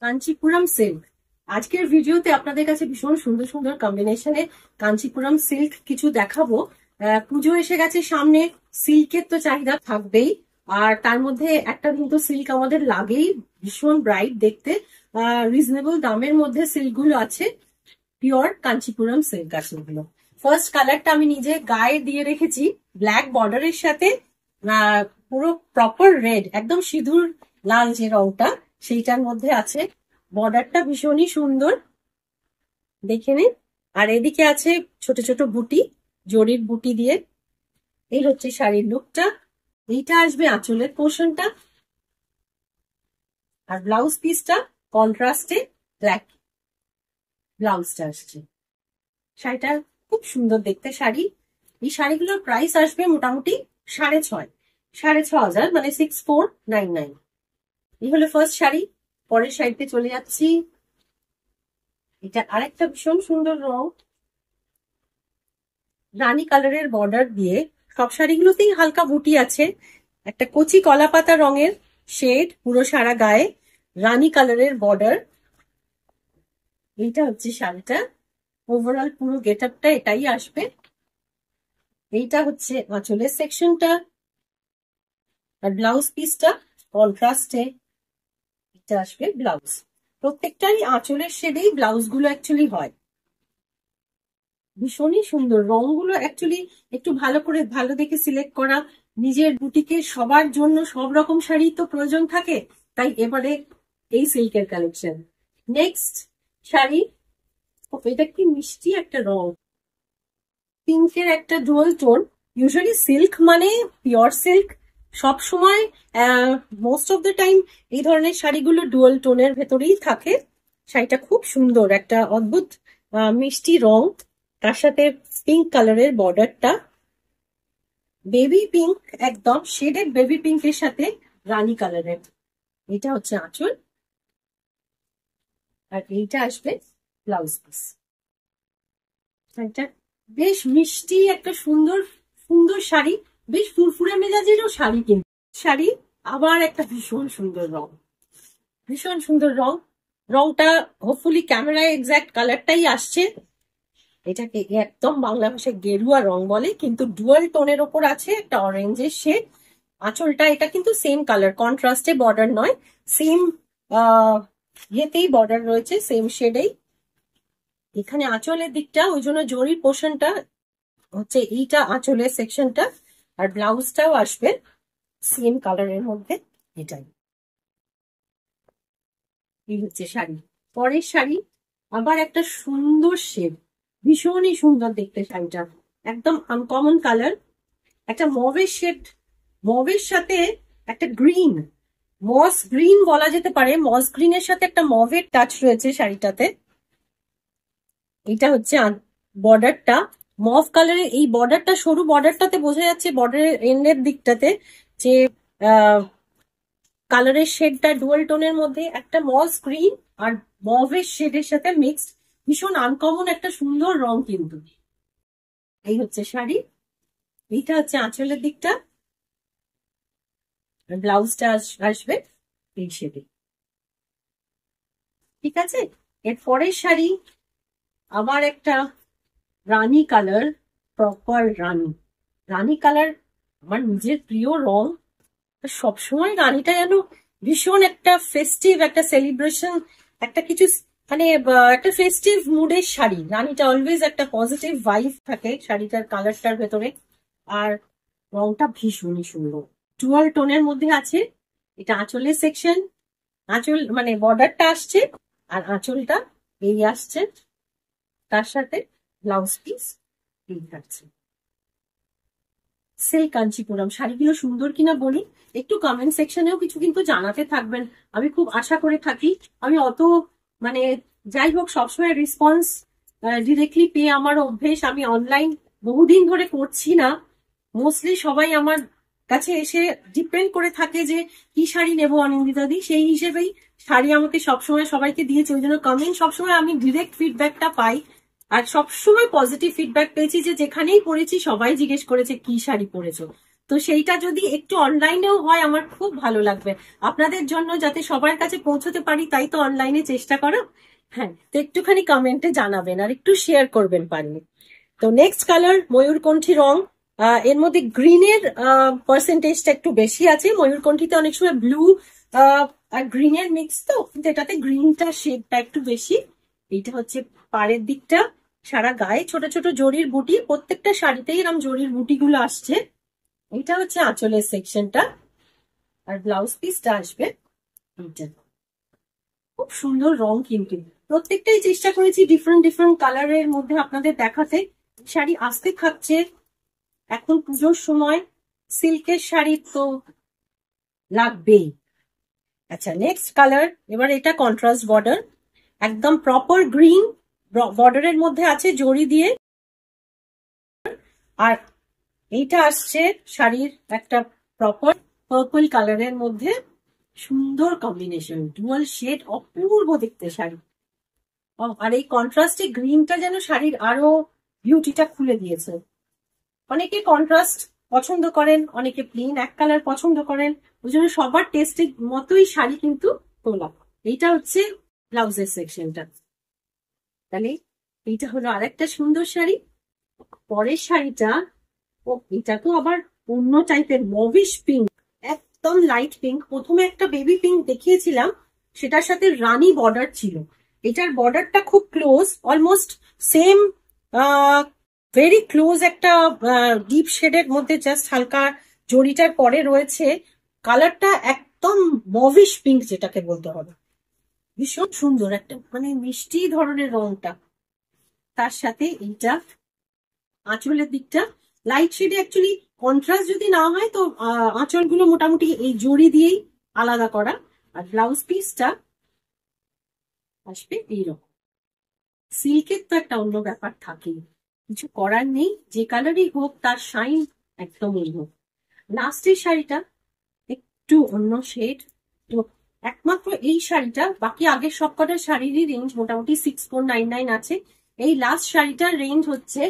Kanchipuram silk. আজকের ভিডিওতে আপনাদের কাছে ভীষণ সুন্দর সুন্দর কম্বিনেশনে কাঞ্চিপুরম সিল্ক কিছু দেখাবো। পুজো এসে গেছে সামনে, সিল্কের তো চাহিদা থাকবেই, আর তার মধ্যে একটা কিন্তু সিল্ক আমাদের লাগেই, ভীষণ ব্রাইট দেখতে। রিজনেবল দামের মধ্যে সিল্ক গুলো আছে, পিওর কাঞ্চিপুরম সিল্ক আছে এগুলো। ফার্স্ট কালারটা আমি নিজে গায়ে দিয়ে রেখেছি, ব্ল্যাক বর্ডারের সাথে পুরো প্রপার রেড, একদম সিঁদুর লাল যে রংটা সেইটার মধ্যে আছে। বর্ডারটা ভীষণই সুন্দর, দেখে নিন। আর এদিকে আছে ছোট ছোট বুটি, জরির বুটি দিয়ে। এই হচ্ছে শাড়ির লুকটা। এইটা আসবে আঁচলের পোর্শনটা, আর ব্লাউজ পিসটা কন্ট্রাস্টে ব্ল্যাক ব্লাউজটা আসছে। শাড়িটা খুব সুন্দর দেখতে শাড়ি। এই শাড়িগুলোর প্রাইস আসবে মোটামুটি 6,500 মানে 6499। এই হলো ফার্স্ট শাড়ি। পরের শাড়িতে চলে যাচ্ছি। এটা আরেকটা ভীষণ সুন্দর রং, রানী কালারের বর্ডার দিয়ে। সব শাড়িগুলোতেই হালকা বুটি আছে, একটা কচি কলা পাতা রঙের শেড পুরো সারা গায়ে, রানী কালারের বর্ডার। এইটা হচ্ছে শাড়িটা, ওভারঅল পুরো গেট আপটা এটাই আসবে। এইটা হচ্ছে আঁচলের সেকশনটা, আর ব্লাউজ পিসটা কন্ট্রাস্টে এটা আসবে ব্লাউজ। প্রত্যেকটাই আঁচলের শেডেই ব্লাউজ গুলো অ্যাকচুয়ালি হয়। ভীষণই সুন্দর রংগুলো, অ্যাকচুয়ালি একটু ভালো করে ভালো দেখে সিলেক্ট করা। নিজের বুটিকে সবার জন্য সব রকম শাড়ি তো প্রয়োজন থাকে, তাই এবারে এই সিল্কের কালেকশন। নেক্সট শাড়ি, এটা কি মিষ্টি একটা রং, পিঙ্কের একটা ডুয়াল টোন। ইউজুয়ালি সিল্ক মানে পিওর সিল্ক, সব সময় মোস্ট অফ দ্য টাইম এই ধরনের শাড়িগুলো ডুয়াল টোনের ভেতরেই থাকে। শাড়িটা খুব সুন্দর, একটা অদ্ভুত মিষ্টি রং, তার সাথে পিঙ্ক কালারের বর্ডারটা, বেবি পিঙ্ক, একদম শেডেড বেবি পিঙ্কের সাথে রানী কালারের। এটা হচ্ছে আঁচল, আর এইটা আসবে ব্লাউজ পিস। শাড়িটা বেশ মিষ্টি, একটা সুন্দর সুন্দর শাড়ি, বেশ ফুরফুরে মেজাজেরও শাড়ি। কিন্তু শাড়ি আবার একটা ভীষণ সুন্দর রং, ভীষণ সুন্দর রং। রংটা হোপফুলি ক্যামেরায় এক্সাক্ট কালারটাই আসছে। এটাকে একদম বাংলা ভাষায় গেরুয়া রং বলে, কিন্তু ডুয়াল টোনের ওপর আছে একটা অরেঞ্জের শেড। আঁচলটা এটা কিন্তু সেম কালার, কন্ট্রাস্টে বর্ডার নয়, সেম ইয়েতেই বর্ডার রয়েছে, সেম শেডেই। এখানে আঁচলের দিকটা ওই জন্য জরির পোর্শনটা হচ্ছে এইটা আঁচলের সেকশনটা, আর ব্লাউজটাও আসবে সেম কালারের মধ্যে। এটাই এই হচ্ছে শাড়ি। পরের শাড়ি আবার একটা সুন্দর শেড, ভীষণই সুন্দর দেখতে শাড়িটা, একদম আনকমন কালার, একটা মভের শেড, মভের সাথে একটা গ্রিন, মস গ্রিন বলা যেতে পারে, মস গ্রিনের সাথে একটা মভের টাচ রয়েছে শাড়িটাতে। এটা হচ্ছে বর্ডারটা মভ কালারের, এই বর্ডারটা সরু বর্ডারটাতে বোঝা যাচ্ছে বর্ডারের এন্ডের দিকটাতে যে কালারের শেডটা ডুয়াল টোনের মধ্যে একটা মস গ্রিন আর মভের শেডের সাথে মিক্সড, ভীষণ আনকমন একটা সুন্দর রং কিন্তু। এই হচ্ছে শাড়ি, এইটা হচ্ছে আঁচলের দিকটা, ব্লাউজটা আসবে এই শেডে। ঠিক আছে, এর পরের শাড়ি আবার একটা রানী কালার, প্রপার রানী। রানী কালার আমার নিজের প্রিয় রং, সবসময় রানীটা যেন ভীষণ একটা ফেস্টিভ, একটা সেলিব্রেশন, একটা কিছু মানে একটা ফেস্টিভ মুডের শাড়ি। রানীটা অলওয়েজ একটা পজিটিভ ভাইব থাকে শাড়িটার কালারটার ভেতরে, আর রংটা ভীষণই সুন্দর, ডুয়াল টোনের মধ্যে আছে। এটা আঁচলের সেকশন, আঁচল মানে বর্ডারটা আসছে, আর আঁচলটা বেরিয়ে আসছে, তার সাথে ব্লাউজ পিস এই থাকছে। সেই কাঞ্চিপুরম শাড়িগুলো সুন্দর কিনা বলি, একটু কমেন্ট সেকশনেও কিছু কিন্তু জানাতে থাকবেন, আমি খুব আশা করে থাকি। আমি অত মানে যাই হোক সবসময় রেসপন্স ডিরেক্টলি পেয়ে আমার অভ্যেস, আমি অনলাইন বহুদিন ধরে করছি না। মোস্টলি সবাই আমার কাছে এসে ডিপেন্ড করে থাকে যে কি শাড়ি নেবো অনিন্দিতা দি, সেই হিসেবেই শাড়ি আমাকে সবসময় সবাইকে দিয়েছে। ওই জন্য কমেন্ট সবসময় আমি ডিরেক্ট ফিডব্যাকটা পাই, আর সবসময় পজিটিভ ফিডব্যাক পেয়েছি যে যেখানেই পড়েছি সবাই জিজ্ঞেস করেছে কি শাড়ি পরেছো। তো সেইটা যদি একটু অনলাইনেও হয় আমার খুব ভালো লাগবে, আপনাদের জন্য যাতে সবার কাছে পৌঁছতে পারি, তাই তো অনলাইনে চেষ্টা করো। হ্যাঁ, তো একটুখানি কমেন্টে জানাবেন আর একটু শেয়ার করবেন পারলে। তো নেক্সট কালার ময়ূরকণ্ঠী রং। এর মধ্যে গ্রিনের পার্সেন্টেজটা একটু বেশি আছে। ময়ূরকণ্ঠীতে অনেক সময় ব্লু আর গ্রিনের মিক্স, তো কিন্তু এটাতে গ্রিনটা শেডটা একটু বেশি। এইটা হচ্ছে পাড়ের দিকটা, সারা গায়ে ছোট ছোট জরির বুটি, প্রত্যেকটা শাড়িতেই এরকম জরির বুটিগুলো আসছে। এটা হচ্ছে আঁচলের সেকশনটা, আর ব্লাউজ পিসটা আসবে এইটা। খুব সুন্দর রং, কিন্তু প্রত্যেকটাই চেষ্টা করেছি ডিফারেন্ট ডিফারেন্ট কালারের মধ্যে আপনাদের দেখাতে। শাড়ি আসতে থাকছে, এখন পুজোর সময় সিল্কের শাড়ি তো লাগবেই। আচ্ছা, নেক্সট কালার, এবার এটা কন্ট্রাস্ট বর্ডার, একদম প্রপার গ্রিন বর্ডারের মধ্যে আছে জরি দিয়ে, আর এইটা আসছে শাড়ির একটা প্রপার পার্পল কালারের মধ্যে। সুন্দর কম্বিনেশন, ডুয়াল শেড, অপূর্ব দেখতে শাড়ি। আর এই কন্ট্রাস্টে গ্রিনটা যেন শাড়ির আরো বিউটিটা খুলে দিয়েছে। অনেকে কন্ট্রাস্ট পছন্দ করেন, অনেকে প্লেন এক কালার পছন্দ করেন, ওই জন্য সবার টেস্টের মতোই শাড়ি কিন্তু তোলা। এইটা হচ্ছে ব্লাউজের সেকশনটা। তাহলে এইটা হলো আরেকটা সুন্দর শাড়ি। পরের শাড়িটা, ও এটা তো আবার অন্য টাইপের, মভিশ পিঙ্ক, একদম লাইট পিঙ্ক। প্রথমে একটা বেবি পিঙ্ক দেখিয়েছিলাম, সেটার সাথে রানী বর্ডার ছিল। এটার বর্ডারটা খুব close, almost same, very close, একটা ডিপ শেডের মধ্যে জাস্ট হালকা জরিটার পরে রয়েছে। কালারটা একদম মভিশ পিঙ্ক যেটাকে বলতে হবে, ভীষণ সুন্দর, একটা মানে মিষ্টি ধরনের রংটা। তার সাথে এইটা আঁচলের দিকটা লাইট শেডে, অ্যাকচুয়ালি কন্ট্রাস্ট যদি না হয় তো আঁচলগুলো মোটামুটি এই জরি দিয়েই আলাদা করা। আর ব্লাউজ পিসটা আসবে এইরকম। সিল্কের তো একটা অন্য ব্যাপার থাকেই, কিছু করার নেই, যে কালারই হোক তার শাইন একদমই হোক। লাস্টের শাড়িটা একটু অন্য শেড, তো একমাত্র এই শাড়িটা, বাকি আগের সবকটা শাড়িরই রেঞ্জ মোটামুটি 6499 আছে। এই লাস্ট শাড়িটার রেঞ্জ হচ্ছে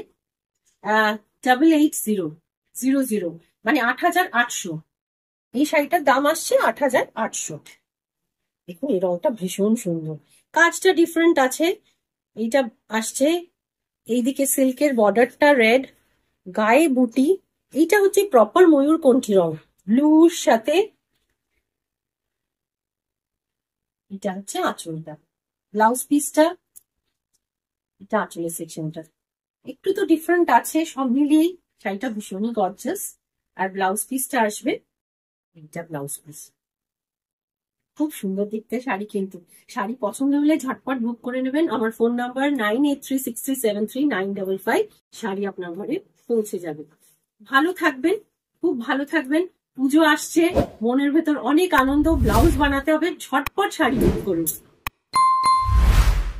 8800, মানে 8800। এই শাড়িটার দাম আসছে 8800। দেখুন এই রংটা ভীষণ সুন্দর, কাজটা ডিফারেন্ট আছে। এইটা আসছে এইদিকে সিল্কের বর্ডারটা রেড, গায়ে বুটি। এইটা হচ্ছে প্রপার ময়ূরকণ্ঠী রং, ব্লুর সাথে। এটা হচ্ছে আঁচলটা, ব্লাউজ পিসটা, এটা আঁচলের সেকশনটা একটু তো ডিফারেন্ট আছে। সব মিলিয়েই শাড়িটা ভীষণই গর্জাস। আর ব্লাউজ পিসটা আসবে, এটা ব্লাউজ পিস। খুব সুন্দর দেখতে শাড়ি, কিন্তু শাড়ি পছন্দ হলে ঝটপট বুক করে নেবেন। আমার ফোন নাম্বার 9836373955। শাড়ি আপনার ঘরে পৌঁছে যাবে। ভালো থাকবেন, খুব ভালো থাকবেন। পুজো আসছে, মনের ভেতর অনেক আনন্দ, ব্লাউজ বানাতে হবে, ঝটপট শাড়ি বুক করুন।